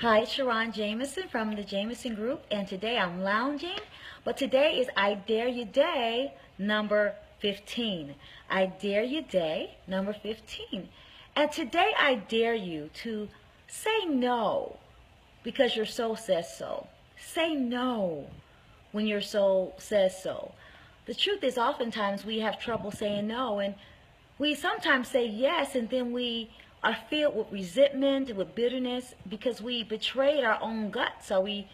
Hi, it's SharRon Jamison from the Jamison Group, and today I'm lounging, but today is I Dare You Day number 15. I Dare You Day number 15. And today I dare you to say no because your soul says so. Say no when your soul says so. The truth is oftentimes we have trouble saying no, and we sometimes say yes, and then we are filled with resentment, with bitterness, because we betrayed our own guts, or we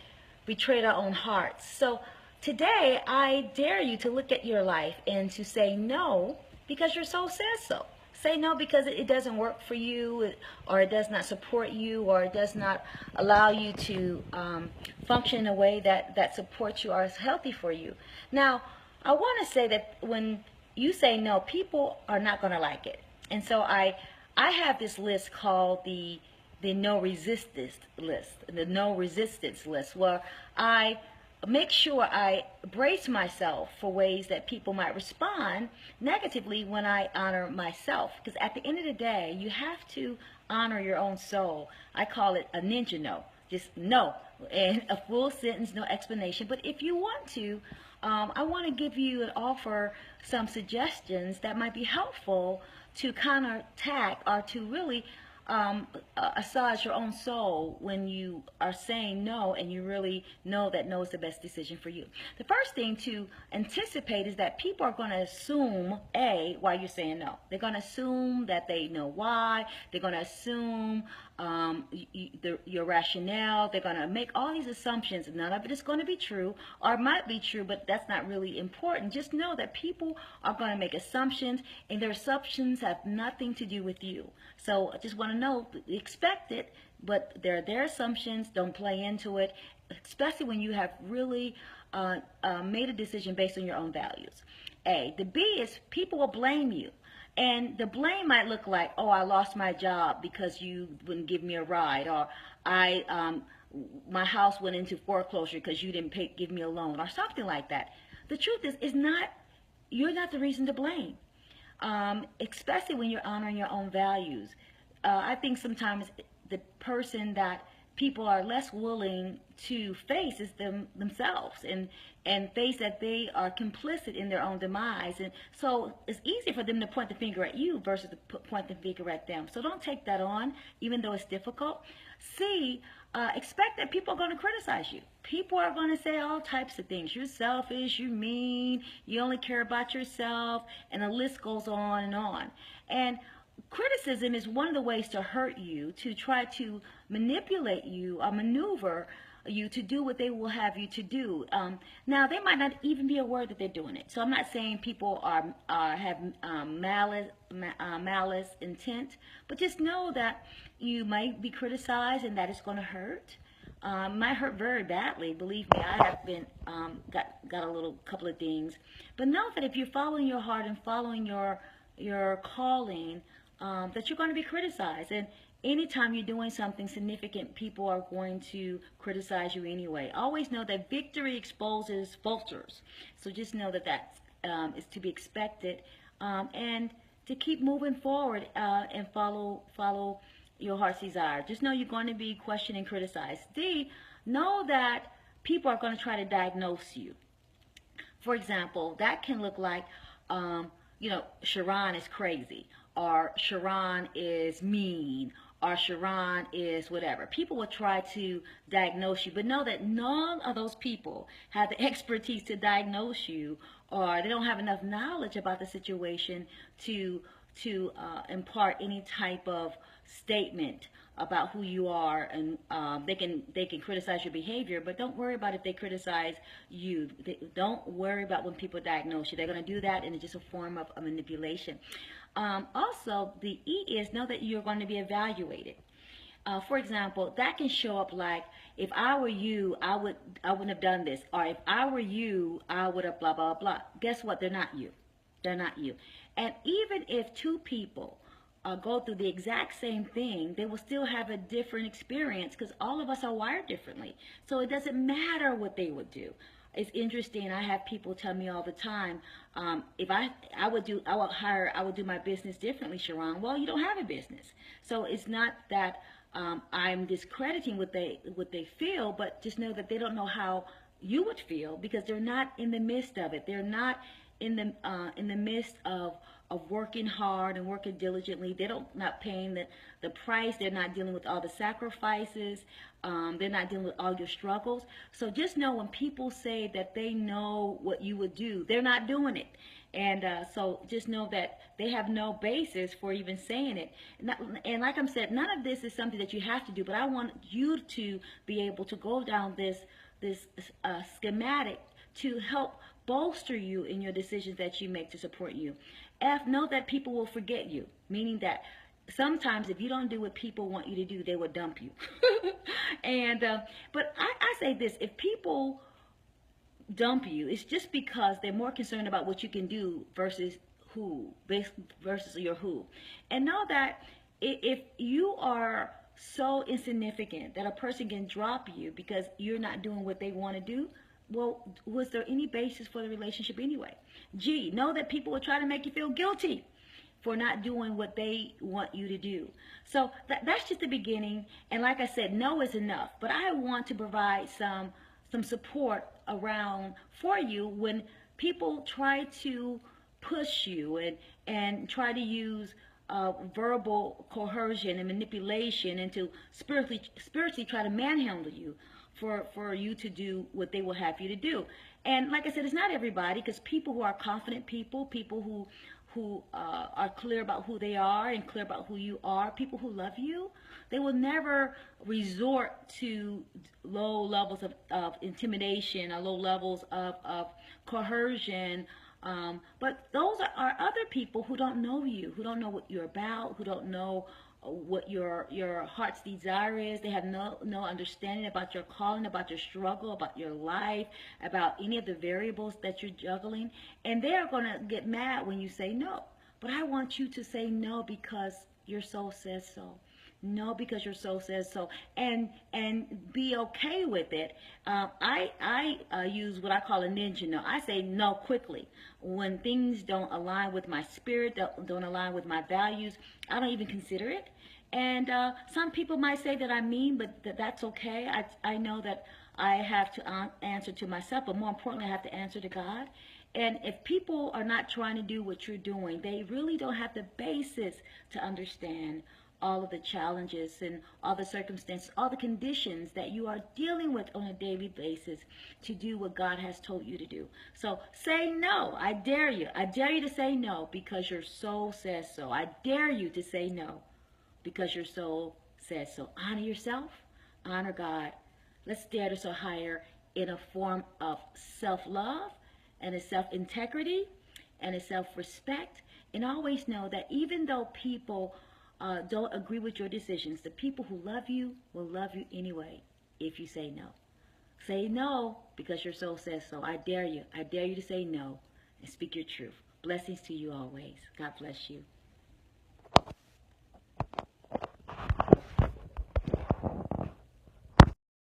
betrayed our own hearts. So today, I dare you to look at your life and to say no because your soul says so. Say no because it doesn't work for you, or it does not support you, or it does not allow you to function in a way that supports you or is healthy for you. Now, I want to say that when you say no, people are not going to like it. And so I have this list called the no resistance list, where I make sure I brace myself for ways that people might respond negatively when I honor myself. Because at the end of the day, you have to honor your own soul. I call it a ninja no. Just no, and a full sentence, no explanation. But if you want to, I want to give you and offer some suggestions that might be helpful to counterattack or to really assuage your own soul when you are saying no and you really know that no is the best decision for you. The first thing to anticipate is that people are going to assume, why you're saying no. They're going to assume that they know why. They're going to assume your rationale. They're going to make all these assumptions. None of it is going to be true, or it might be true, but that's not really important. Just know that people are going to make assumptions, and their assumptions have nothing to do with you. So I just want to know, expect it, but they're their assumptions. Don't play into it, especially when you have really made a decision based on your own values. The B is people will blame you. And the blame might look like, oh, I lost my job because you wouldn't give me a ride, or my house went into foreclosure because you didn't give me a loan, or something like that. The truth is you're not the reason to blame, especially when you're honoring your own values. I think sometimes the person that people are less willing to face is themselves, and face that they are complicit in their own demise. And so it's easy for them to point the finger at you versus to point the finger at them. So don't take that on, even though it's difficult. C, expect that people are going to criticize you. People are going to say all types of things. You're selfish, you're mean, you only care about yourself, and the list goes on and on. And criticism is one of the ways to hurt you, to try to manipulate you or maneuver you to do what they will have you to do. Now, they might not even be aware that they're doing it. So I'm not saying people have malice intent, but just know that you might be criticized and that it's going to hurt. Might hurt very badly. Believe me, I have been got a couple of things. But know that if you're following your heart and following your calling, that you're going to be criticized. And anytime you're doing something significant, people are going to criticize you anyway. Always know that victory exposes vultures. So just know that is to be expected, and to keep moving forward and follow your heart's desire. Just know you're going to be questioned and criticized. D, know that people are going to try to diagnose you. For example, that can look like, SharRon is crazy, or SharRon is mean, or SharRon is whatever. People will try to diagnose you, but know that none of those people have the expertise to diagnose you, or they don't have enough knowledge about the situation to impart any type of statement about who you are. And they can criticize your behavior, but don't worry about if they criticize you. Don't worry about when people diagnose you. They're going to do that, and it's just a form of a manipulation. Also, the E is know that you're going to be evaluated. For example, that can show up like, if I were you, I wouldn't have done this, or if I were you, I would have blah blah blah. Guess what? They're not you. They're not you. And even if two people go through the exact same thing, they will still have a different experience, because all of us are wired differently. So it doesn't matter what they would do. It's interesting. I have people tell me all the time, if I would do my business differently, SharRon. Well, you don't have a business, so it's not that I'm discrediting what they feel, but just know that they don't know how you would feel because they're not in the midst of it. They're not in the midst of working hard and working diligently. They don't not paying the price. They're not dealing with all the sacrifices. They're not dealing with all your struggles. So just know when people say that they know what you would do, they're not doing it. And so just know that they have no basis for even saying it. And like I said, none of this is something that you have to do, but I want you to be able to go down this schematic to help bolster you in your decisions that you make to support you. F, know that people will forget you, meaning that sometimes if you don't do what people want you to do, they will dump you. And but I say this, if people dump you, it's just because they're more concerned about what you can do versus your who. And know that if you are so insignificant that a person can drop you because you're not doing what they want to do, well, was there any basis for the relationship anyway? G, know that people will try to make you feel guilty for not doing what they want you to do. So that's just the beginning. And like I said, no is enough. But I want to provide some support around for you when people try to push you and try to use verbal coercion and manipulation and to spiritually try to manhandle you for you to do what they will have you to do. And like I said, it's not everybody, because people who are confident people who are clear about who they are and clear about who you are, people who love you, they will never resort to low levels of intimidation or low levels of coercion. But those are other people who don't know you, who don't know what you're about, who don't know what your heart's desire is. They have no understanding about your calling, about your struggle, about your life, about any of the variables that you're juggling. And they're going to get mad when you say no. But I want you to say no because your soul says so. No, because your soul says so, and be okay with it. I use what I call a ninja no. I say no quickly when things don't align with my spirit, don't align with my values. I don't even consider it. And some people might say that I'm mean, but that's okay. I know that I have to answer to myself, but more importantly, I have to answer to God. And if people are not trying to do what you're doing, they really don't have the basis to understand all of the challenges and all the circumstances, all the conditions that you are dealing with on a daily basis to do what God has told you to do. So say no. I dare you. I dare you to say no because your soul says so. I dare you to say no because your soul says so. Honor yourself. Honor God. Let's dare to soar higher in a form of self-love and a self-integrity and a self-respect. And always know that even though people don't agree with your decisions, the people who love you will love you anyway if you say no. Say no because your soul says so. I dare you. I dare you to say no and speak your truth. Blessings to you always. God bless you.